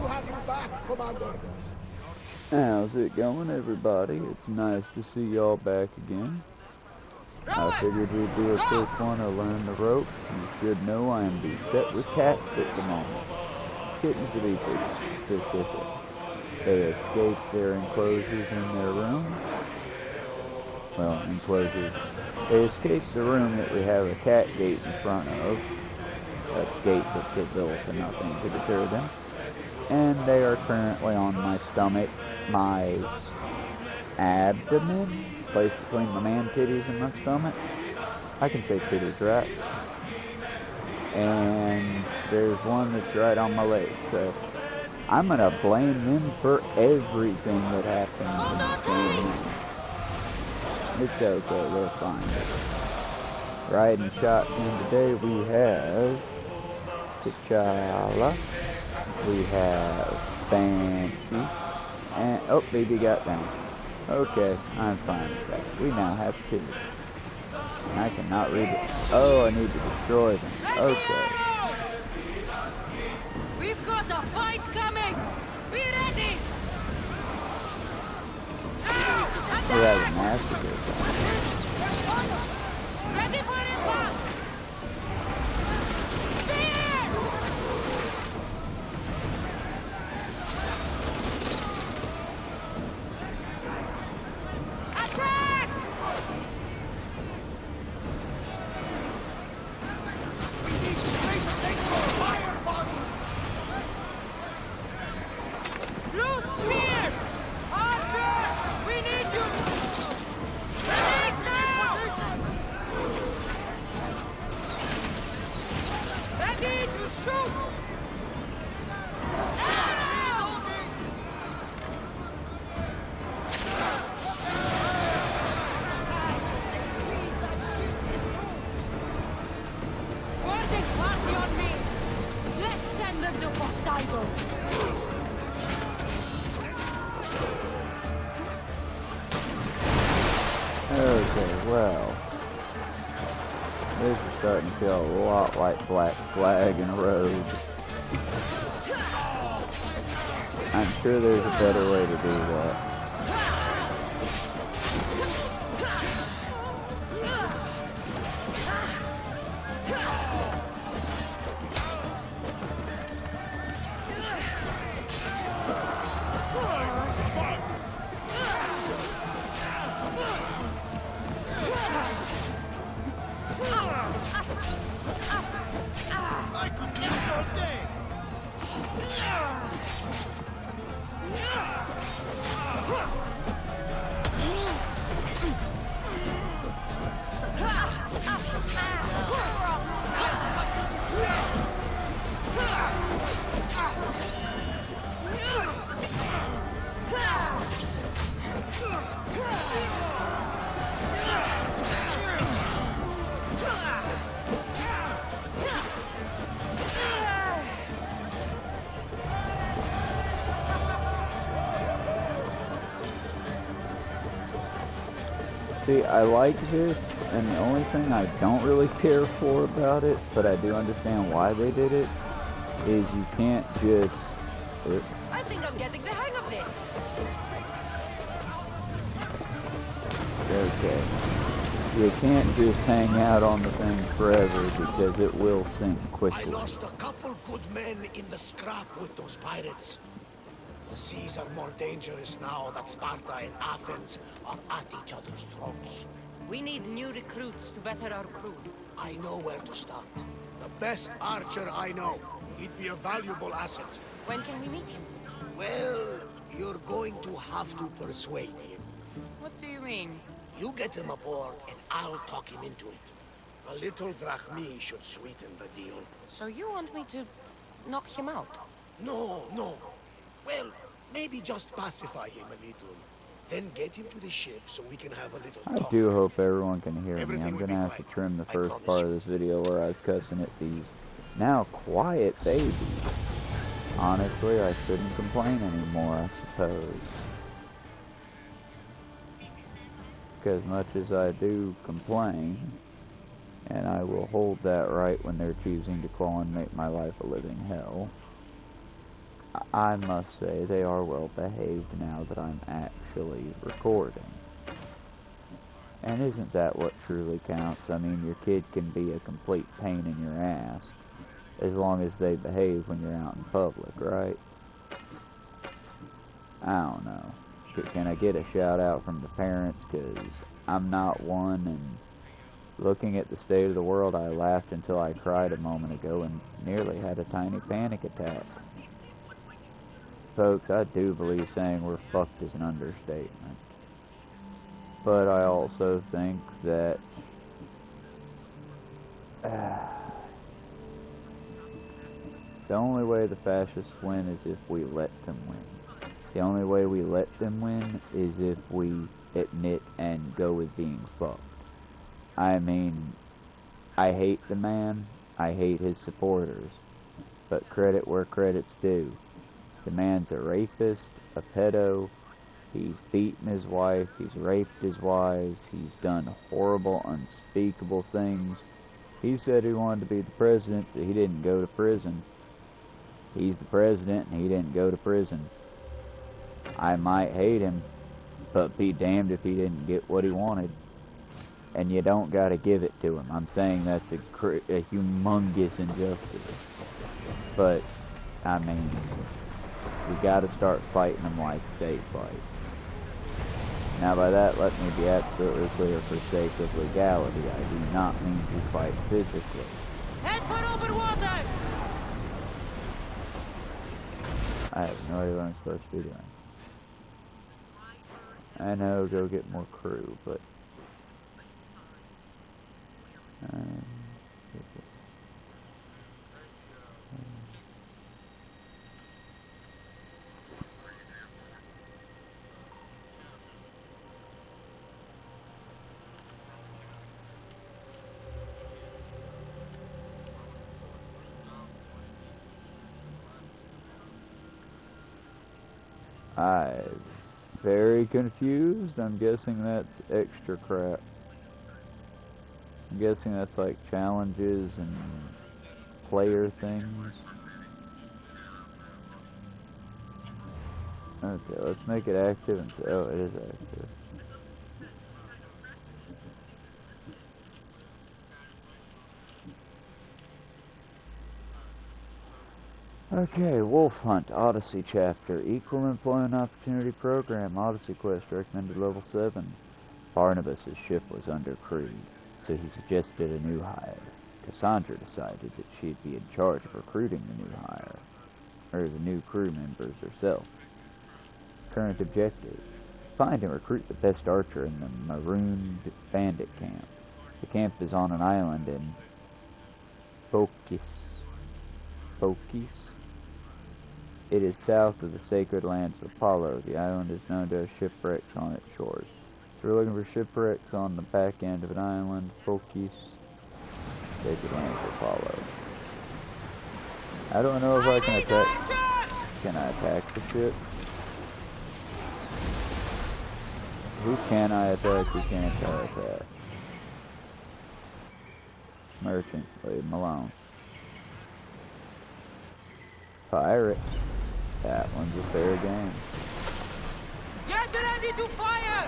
have you back, Commander. How's it going, everybody? It's nice to see y'all back again. I figured we'd do a quick one to learn the ropes. You should know I am beset with cats at the moment. Kittens to be specific. They escaped their enclosures in their room. Well, enclosures. They escaped the room that we have a cat gate in front of. That gate that they built and nothing to deter them. And they are currently on my stomach, my abdomen, place between my man titties and my stomach. I can say titties, right? And there's one that's right on my leg, so I'm gonna blame them for everything that happens in this game. It's okay, they're fine. Riding shotgun today we have T'Challa, we have Banshee, and oh, baby got down. Okay, I'm fine with that. We now have two. And I cannot read it. Oh, I need to destroy them. Okay. We've got a fight coming! Be ready! We have a massacre. Ready for impact! Attack! We need space for fire bodies. Blue spears! Archers! We need you! Ready now! Ready to shoot! Wanting party on me! Let's send them to Poseidon! Okay, well. This is starting to feel a lot like Black Flag in a road. I'm sure there's a better way to do that. I could do this all day. See, I like this, and the only thing I don't really care for about it, but I do understand why they did it, is you can't just... I think I'm getting the hang of this. Okay. You can't just hang out on the thing forever because it will sink I quickly. lost a couple good men in the scrap with those pirates. The seas are more dangerous now that Sparta and Athens are at each other's throats. We need new recruits to better our crew. I know where to start. The best archer I know. He'd be a valuable asset. When can we meet him? Well, you're going to have to persuade him. What do you mean? You get him aboard and I'll talk him into it. A little drachmi should sweeten the deal. So you want me to knock him out? No. Well, maybe just pacify him a little. Then get him to the ship so we can have a little I talk. do hope everyone can hear me. Everything I'm will going to be have to fine. trim the I first promise part of you. this video where I was cussing at these now quiet babies. Honestly, I shouldn't complain anymore, I suppose. As much as I do complain, and I will hold that right when they're choosing to claw and make my life a living hell, I must say they are well behaved now that I'm actually recording. And isn't that what truly counts? I mean, your kid can be a complete pain in your ass as long as they behave when you're out in public, right? I don't know. Can I get a shout out from the parents? Because I'm not one, and looking at the state of the world, I laughed until I cried a moment ago and nearly had a tiny panic attack. Folks, I do believe saying we're fucked is an understatement. But I also think that the only way the fascists win is if we let them win. The only way we let them win is if we admit and go with being fucked. I mean, I hate the man, I hate his supporters, but credit where credit's due. The man's a rapist, a pedo, he's beaten his wife, he's raped his wives, he's done horrible, unspeakable things. He said he wanted to be the president, so he didn't go to prison. He's the president and he didn't go to prison. I might hate him, but be damned if he didn't get what he wanted. And you don't gotta give it to him. I'm saying that's a humongous injustice. But, I mean, we gotta start fighting them like they fight. Now by that, let me be absolutely clear, for sake of legality, I do not mean to fight physically. Head for open water! I have no idea what I'm supposed to be doing. I know, go get more crew, but... I'm very confused. I'm guessing that's extra crap. I'm guessing that's like challenges and player things. Okay, let's make it active and say, oh, it is active. Okay, Wolf Hunt, Odyssey Chapter, Equal Employment Opportunity Program, Odyssey Quest, recommended level 7. Barnabas' ship was under crew, so he suggested a new hire. Cassandra decided that she'd be in charge of recruiting the new hire, or the new crew members herself. Current objective: find and recruit the best archer in the marooned bandit camp. The camp is on an island in Phokis. It is south of the sacred lands of Apollo. The island is known to have shipwrecks on its shores. So we're looking for shipwrecks on the back end of an island, Phokis, sacred lands of Apollo. I don't know if I can attack. Can I attack the ship? Who can I attack? Who can't I attack? Merchant, leave him alone. Pirate. That one's a fair game. Get ready to fire!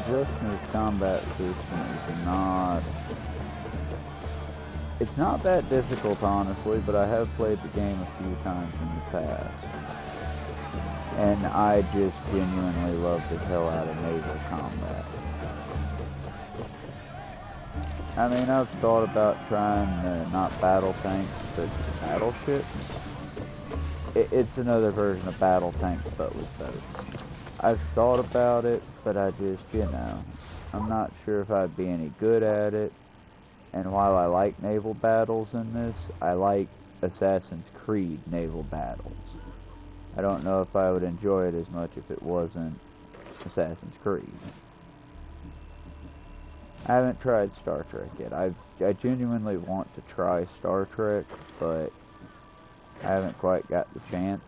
Rustner's combat system is not... It's not that difficult, honestly, but I have played the game a few times in the past. And I just genuinely love the hell out of naval combat. I mean, I've thought about trying not battle tanks, but battleships. It's another version of battle tanks, but with boats. I've thought about it, but I just, I'm not sure if I'd be any good at it. And while I like naval battles in this, I like Assassin's Creed naval battles. I don't know if I would enjoy it as much if it wasn't Assassin's Creed. I haven't tried Star Trek yet. I genuinely want to try Star Trek, but I haven't quite got the chance.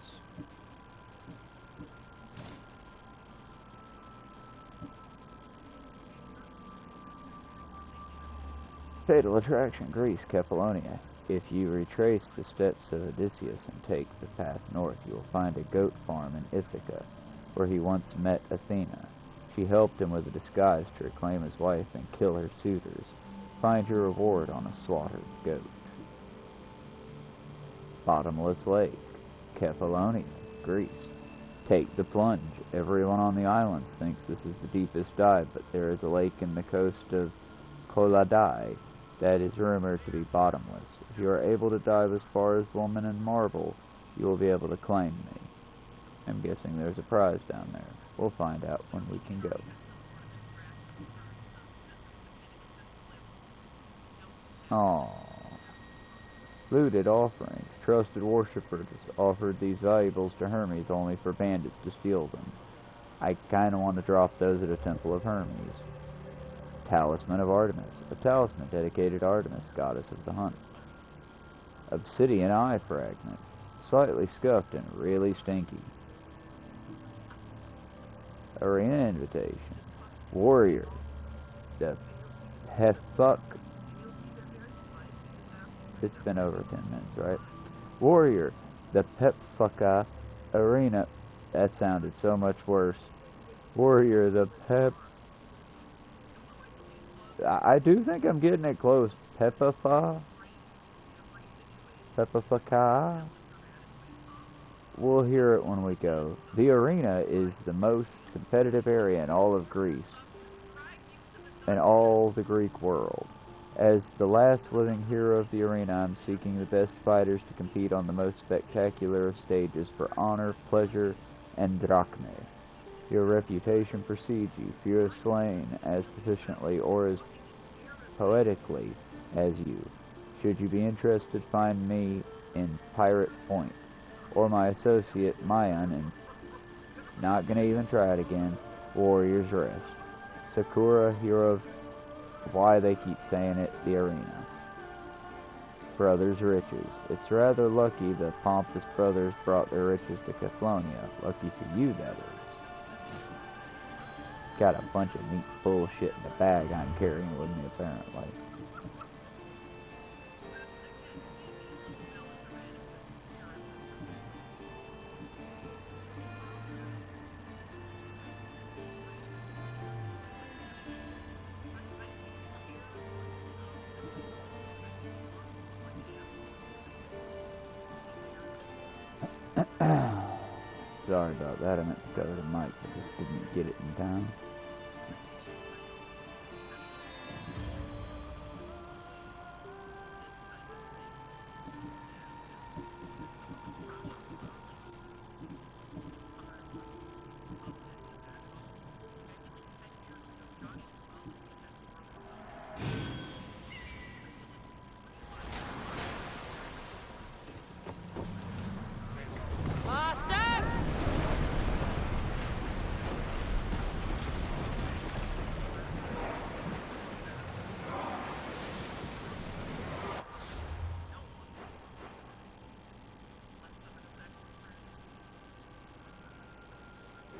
Fatal attraction, Greece, Kephallonia. If you retrace the steps of Odysseus and take the path north, you will find a goat farm in Ithaca, where he once met Athena. She helped him with a disguise to reclaim his wife and kill her suitors. Find your reward on a slaughtered goat. Bottomless Lake, Kephallonia, Greece. Take the plunge. Everyone on the islands thinks this is the deepest dive, but there is a lake in the coast of Koladai that is rumored to be bottomless. If you are able to dive as far as the woman in marble, you will be able to claim me. I'm guessing there's a prize down there. We'll find out when we can go. Aww. Looted offerings. Trusted worshippers offered these valuables to Hermes only for bandits to steal them. I kinda want to drop those at a temple of Hermes. Talisman of Artemis. A talisman dedicated to Artemis, goddess of the hunt. Obsidian eye fragment. Slightly scuffed and really stinky. Arena invitation. Warrior. The Heffuck. It's been over 10 minutes, right? Warrior. The Pepfucka Arena. That sounded so much worse. Warrior. The Pep... I do think I'm getting it close. Peppa-fa? Peppa-fa-ka? We'll hear it when we go. The arena is the most competitive area in all of Greece and all the Greek world. As the last living hero of the arena, I'm seeking the best fighters to compete on the most spectacular of stages for honor, pleasure, and drachme. Your reputation precedes you. Few are slain as proficiently or as poetically as you. Should you be interested, find me in Pirate Point, or my associate Mayan in, not gonna even try it again, Warrior's Rest. Sakura, hero of why they keep saying it, the arena. Brothers' riches. It's rather lucky the pompous brothers brought their riches to Kephallonia. Lucky for you, that is. Got a bunch of neat bullshit in the bag I'm carrying with me, apparently. Sorry about that, I meant to cover the mic, I just didn't get it in time.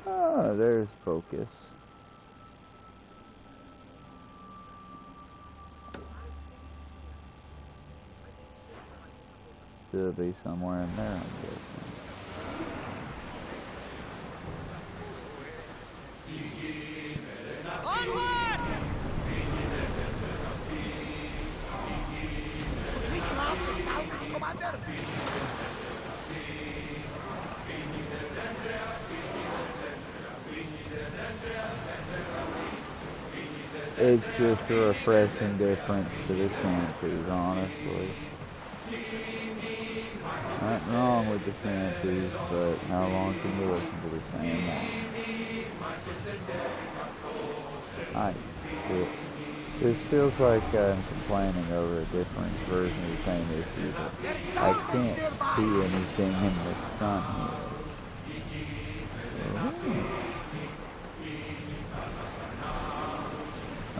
Oh, there's focus. Should be somewhere in there, I'm guessing. It's just a refreshing difference to the shanties, honestly. Nothing wrong with the shanties, but how long can you listen to the same one? This feels like I'm complaining over a different version of the same issue, but I can't see anything in the sun here.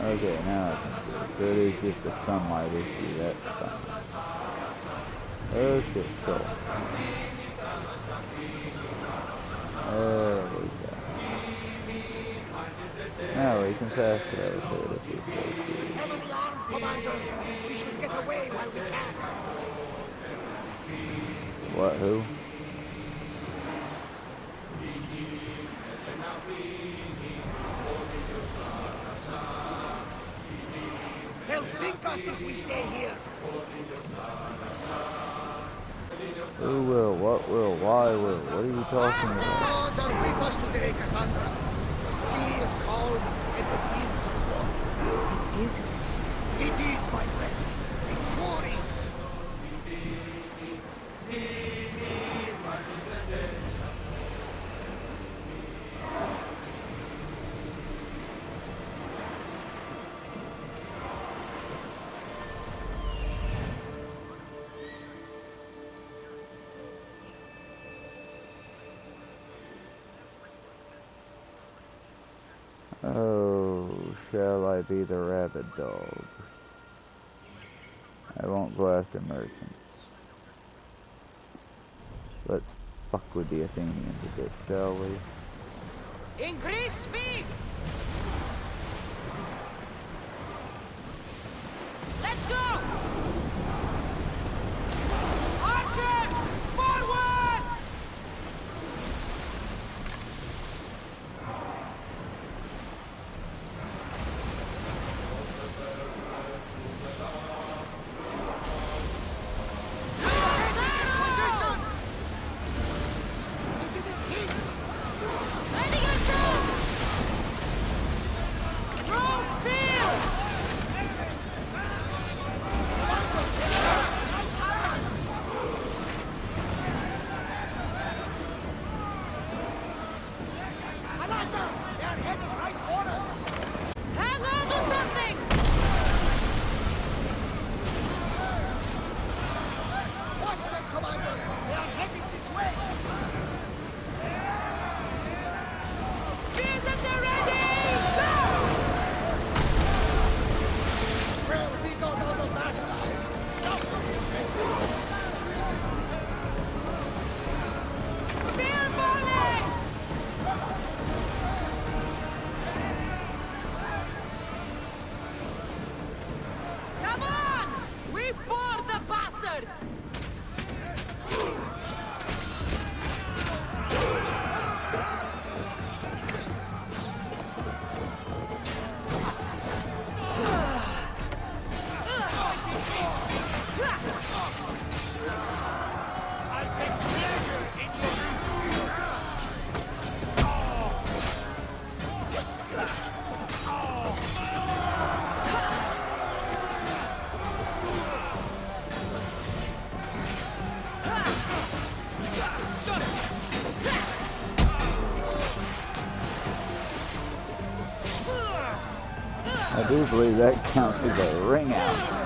Okay, now I can see it. So it is just a sunlight issue, that's fine. Okay, cool. There we go. Now we can pass it over to it if we so choose. Heavily armed, Commander! We should get away while we can! What, who? They'll sink us if we stay here! Who will? What will? Why will? What are you talking The about? gods are with us today, Cassandra! The sea is calm and the winds are warm. It's beautiful. It is, my friend. It sure is. Oh, shall I be the rabid dog? I won't go after merchants. Let's fuck with the Athenians a bit, shall we? Increase speed! Let's go! Archers! Forward! Ready yourself! Roll speed! Alanda! They are headed right for us! Hang on to something! Watch them, Commander! They are heading this way! Buildings are ready! Go! Well, we got out of that line! South of Spear volley! Come on! We board the bastards! I take pleasure in your... I do believe that counts as a ring out.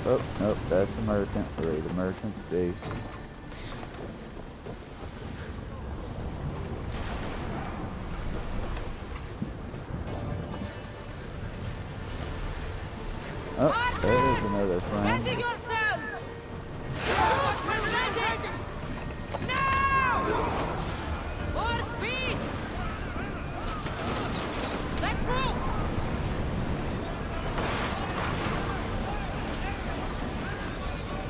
Oh, nope, that's the merchant. Three, the merchant's D. Oh, there's another friend. Ready yourselves! Shoot when ready! Now! Let's move!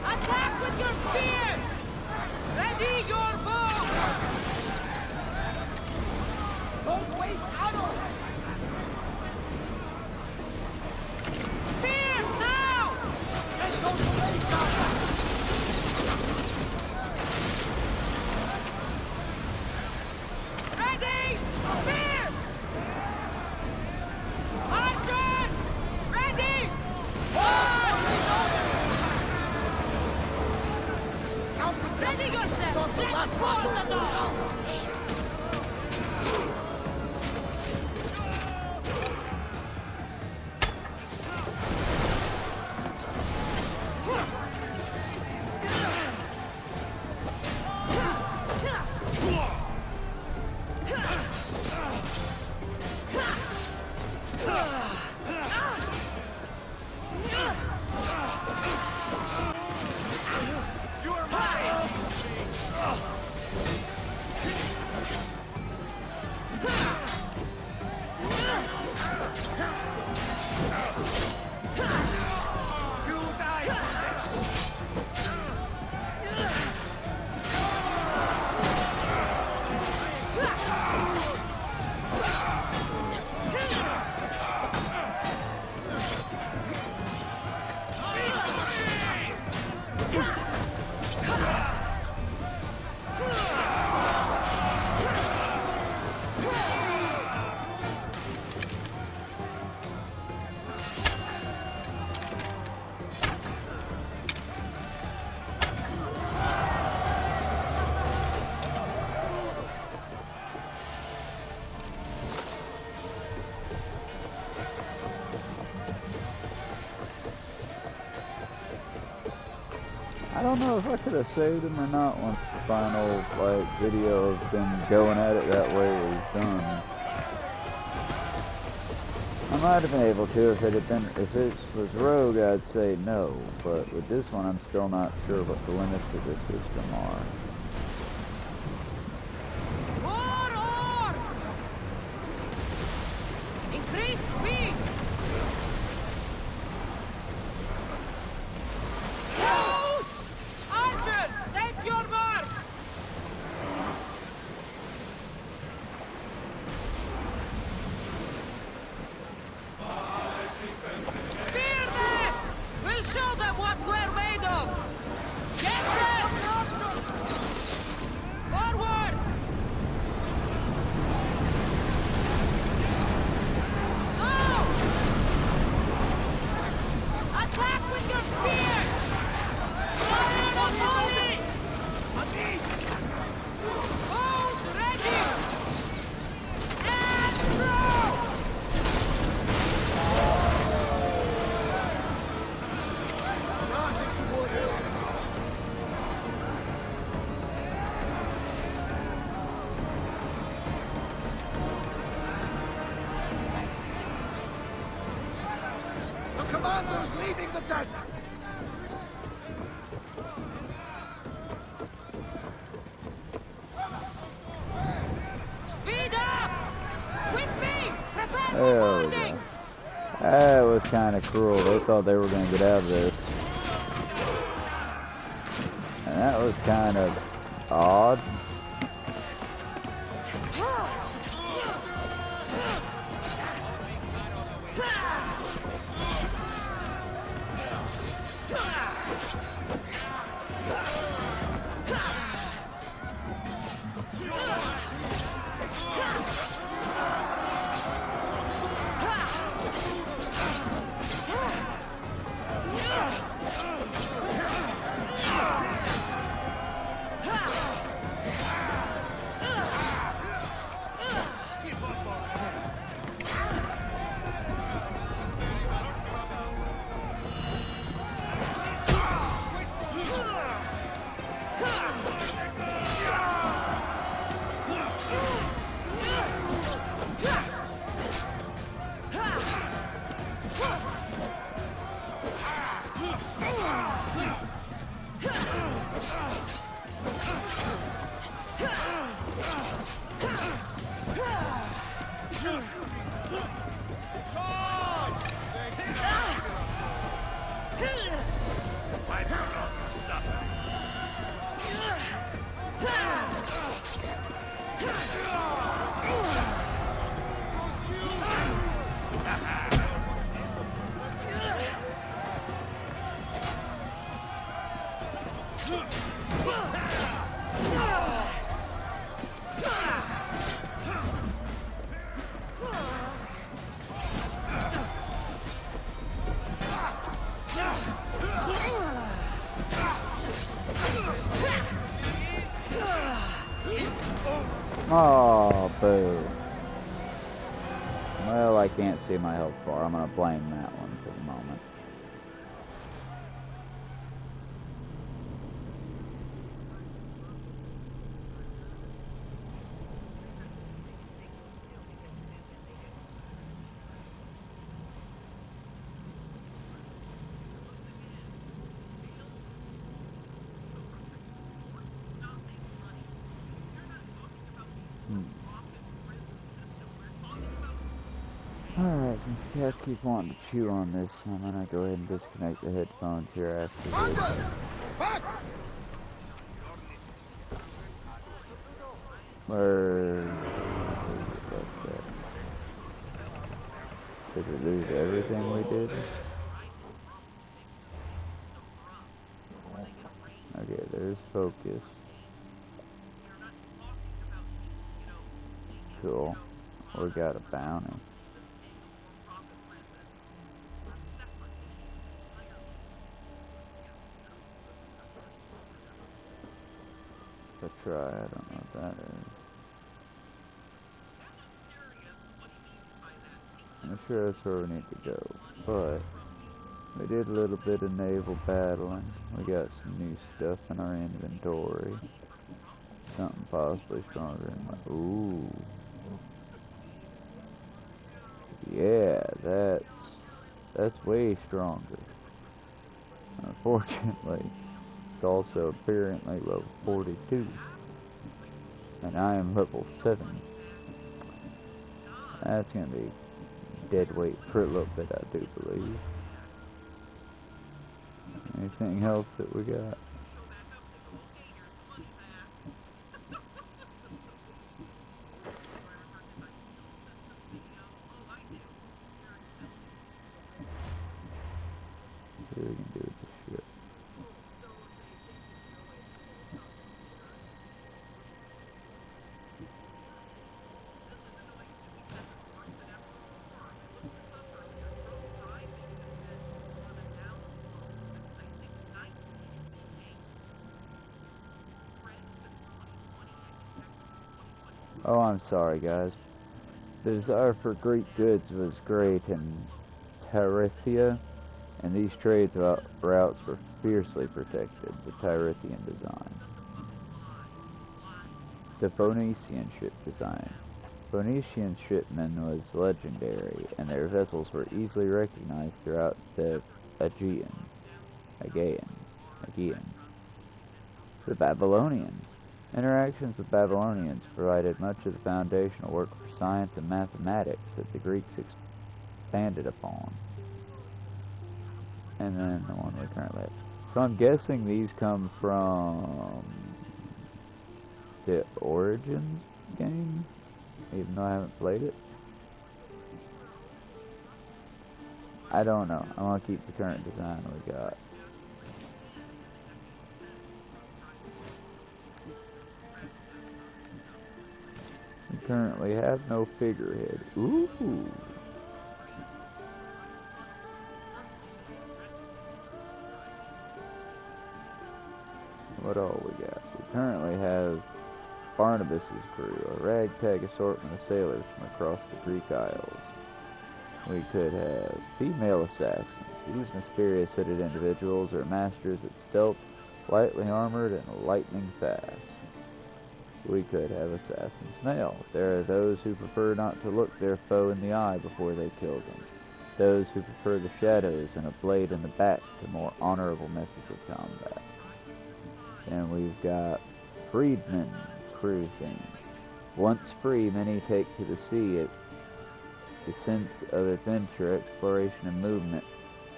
Attack with your spears! Ready your bows! Don't waste ammo! Spears now! Get those blades out! Ready! Spears! Archers! Ready! Sound Ready yourself! Not the Let's last pour battle the for dog! now. You are mine! You die for this! I don't know if I could have saved him or not once the final video of them going at it that way was done. I might have been able to if it was Rogue, I'd say no, but with this one I'm still not sure what the limits of the system are. More oars! Increase speed! Close! Archers, take your marks! Spear them! We'll show them what we're made of! Get them! Forward! Go! Attack with your spears! Fire the volley! Bows ready! And throw! The commander's leaving the deck! Speed up! With me! Prepare for There we boarding! go. That was kind of cruel. They thought they were going to get out of this. And that was kind of odd. Oh, boo. Well, I can't see my health bar. I'm gonna blame that one for the moment. Alright, since the cats keep wanting to chew on this, I'm gonna go ahead and disconnect the headphones here after this. Where... Did we lose everything we did? Okay, there's focus. Cool. We got a bounty. Let's try, I don't know what that is. I'm sure that's where we need to go, but we did a little bit of naval battling. We got some new stuff in our inventory. Something possibly stronger than my... Ooh. Yeah, that's way stronger. Unfortunately, it's also apparently level 42. And I am level 7. That's gonna be dead weight for a little bit, I do believe. Anything else that we got? See what we can do with this ship. Oh, I'm sorry, guys. The desire for Greek goods was great in Tyrithia, and these trade routes were fiercely protected, the Tyrithian design. The Phoenician ship design. Phoenician shipmen was legendary, and their vessels were easily recognized throughout the Aegean. The Babylonians. Interactions with Babylonians provided much of the foundational work for science and mathematics that the Greeks expanded upon. And then the one we currently have. So I'm guessing these come from the Origins game, even though I haven't played it. I don't know. I'm gonna keep the current design we got. We currently have no figurehead. Ooh. What all we got? We currently have Barnabas's crew, a ragtag assortment of sailors from across the Greek Isles. We could have female assassins. These mysterious hooded individuals are masters at stealth, lightly armored, and lightning fast. We could have assassins male. There are those who prefer not to look their foe in the eye before they kill them. Those who prefer the shadows and a blade in the back to more honorable methods of combat. And we've got freedmen cruising. Once free, many take to the sea the sense of adventure, exploration, and movement,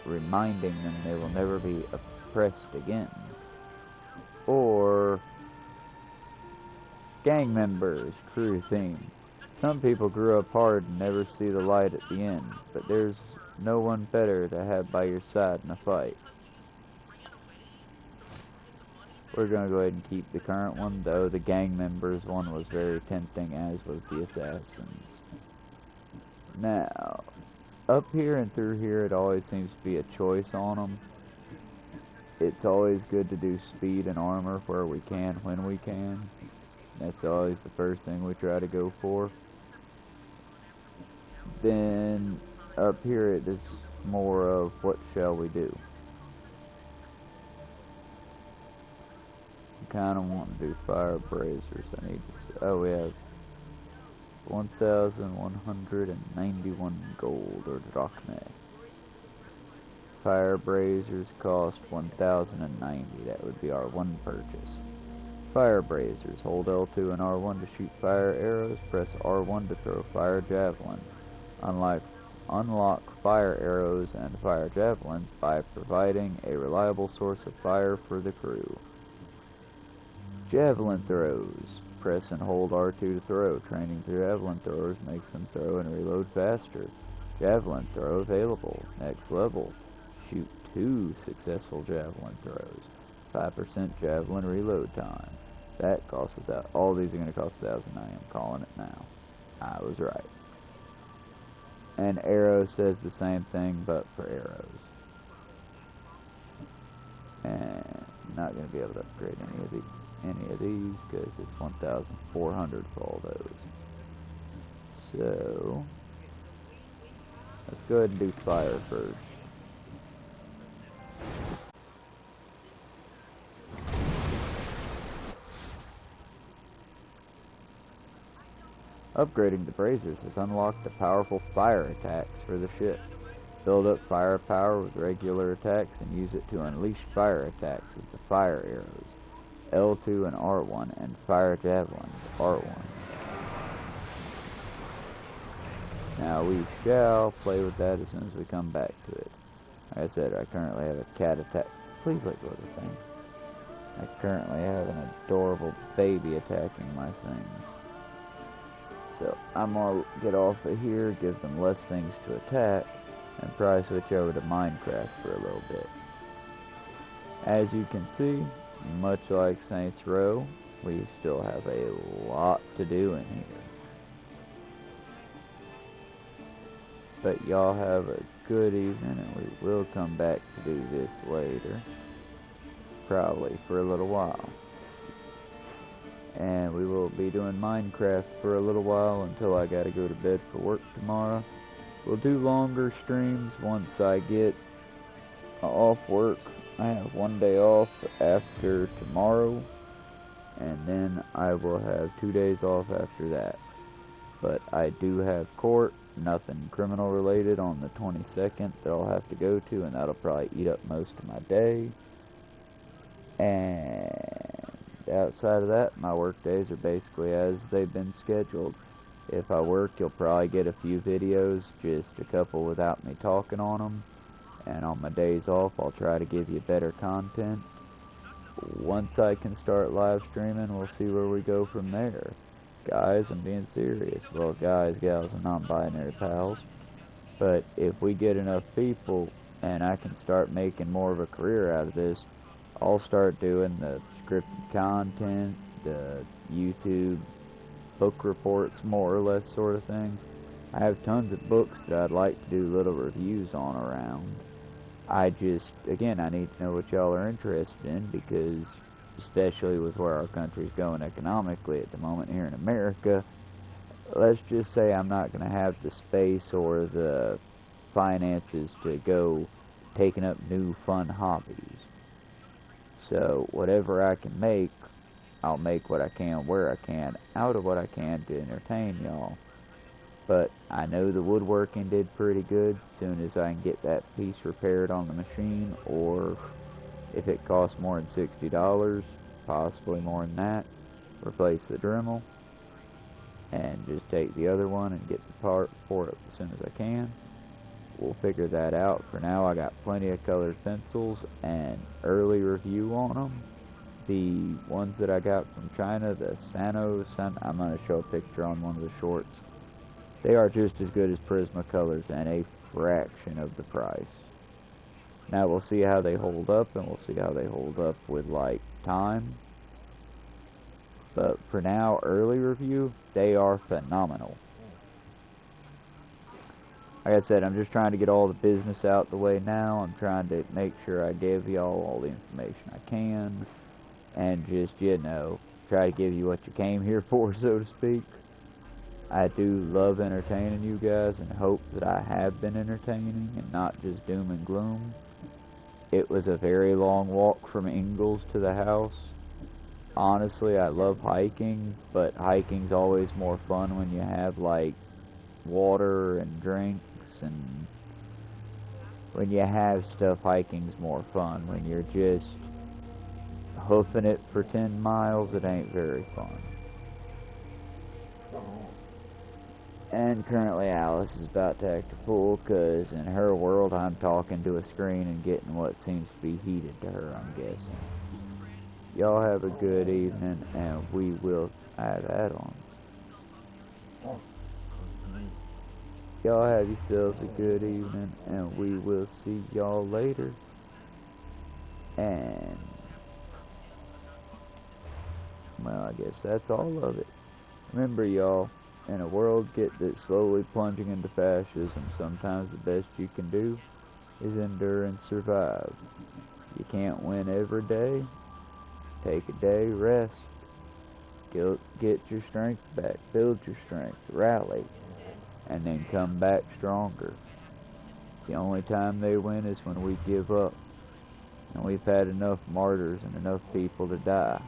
reminding them they will never be oppressed again. Or gang members, true theme. Some people grew up hard and never see the light at the end, but there's no one better to have by your side in a fight. We're going to go ahead and keep the current one, though the gang members one was very tempting, as was the assassins. Now, up here and through here, it always seems to be a choice on them. It's always good to do speed and armor where we can, when we can. That's always the first thing we try to go for. Then, up here it is more of what shall we do. I kind of want to do fire braziers. I need to, oh, we have 1,191 gold, or drachmae. Fire braziers cost 1,090. That would be our one purchase. Fire braziers. Hold L2 and R1 to shoot fire arrows. Press R1 to throw fire javelins. Unlock fire arrows and fire javelins by providing a reliable source of fire for the crew. Javelin throws. Press and hold R2 to throw. Training javelin throwers makes them throw and reload faster. Javelin throw available. Next level. Shoot 2 successful javelin throws. 5% javelin reload time. That costs us, all these are going to cost 1,000. I am calling it now. I was right. And arrow says the same thing, but for arrows. And I'm not going to be able to upgrade any of these because it's 1,400 for all those. So let's go ahead and do fire first. Upgrading the braziers has unlocked the powerful fire attacks for the ship. Build up firepower with regular attacks and use it to unleash fire attacks with the fire arrows. L2 and R1 and fire javelins R1. Now we shall play with that as soon as we come back to it. Like I said, I currently have a cat attack. Please let go of the thing. I currently have an adorable baby attacking my things. So I'm going to get off of here, give them less things to attack, and probably switch over to Minecraft for a little bit. As you can see, much like Saints Row, we still have a lot to do in here. But y'all have a good evening, and we will come back to do this later. Probably for a little while. And we will be doing Minecraft for a little while until I gotta go to bed for work tomorrow. We'll do longer streams once I get off work. I have one day off after tomorrow, and then I will have 2 days off after that. But I do have court, nothing criminal related, on the 22nd that I'll have to go to, and that'll probably eat up most of my day. And outside of that, my work days are basically as they've been scheduled. If I work, you'll probably get a few videos, just a couple without me talking on them. And on my days off, I'll try to give you better content. Once I can start live streaming, we'll see where we go from there. Guys, I'm being serious. Well, guys, gals, and non-binary pals. But if we get enough people, and I can start making more of a career out of this, I'll start doing the scripted content, the YouTube book reports, more or less sort of thing. I have tons of books that I'd like to do little reviews on around. I need to know what y'all are interested in, because especially with where our country's going economically at the moment here in America, let's just say I'm not going to have the space or the finances to go taking up new fun hobbies. So whatever I can make, I'll make what I can, where I can, out of what I can to entertain y'all. But I know the woodworking did pretty good. As soon as I can get that piece repaired on the machine, or if it costs more than $60, possibly more than that, replace the Dremel, and just take the other one and get the part for it as soon as I can. We'll figure that out. For now, I got plenty of colored pencils and early review on them. The ones that I got from China, the I'm going to show a picture on one of the shorts. They are just as good as Prismacolors and a fraction of the price. Now we'll see how they hold up, and we'll see how they hold up with like time. But for now, early review, they are phenomenal. Like I said, I'm just trying to get all the business out the way now. I'm trying to make sure I give y'all all the information I can. And just, you know, try to give you what you came here for, so to speak. I do love entertaining you guys and hope that I have been entertaining and not just doom and gloom. It was a very long walk from Ingalls to the house. Honestly, I love hiking, but hiking's always more fun when you have, like, water and drinks, and when you have stuff, hiking's more fun. When you're just hoofing it for 10 miles, it ain't very fun. And currently Alice is about to act a fool, because in her world I'm talking to a screen and getting what seems to be heated to her, I'm guessing. Y'all have a good evening, and we will add that on. Y'all have yourselves a good evening, and we will see y'all later. And, well, I guess that's all of it. Remember, y'all, in a world that's slowly plunging into fascism, sometimes the best you can do is endure and survive. You can't win every day. Take a day, rest. Get your strength back, build your strength, rally, and then come back stronger. The only time they win is when we give up. And we've had enough martyrs and enough people to die.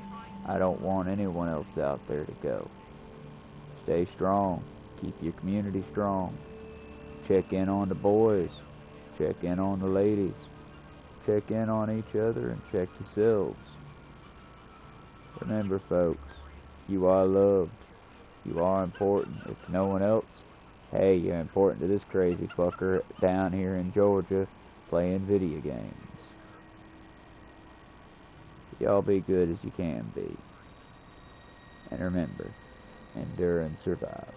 I don't want anyone else out there to go. Stay strong. Keep your community strong. Check in on the boys. Check in on the ladies. Check in on each other and check yourselves. Remember, folks, you are loved. You are important. If no one else, hey, you're important to this crazy fucker down here in Georgia playing video games. Y'all be good as you can be. And remember, endure and survive.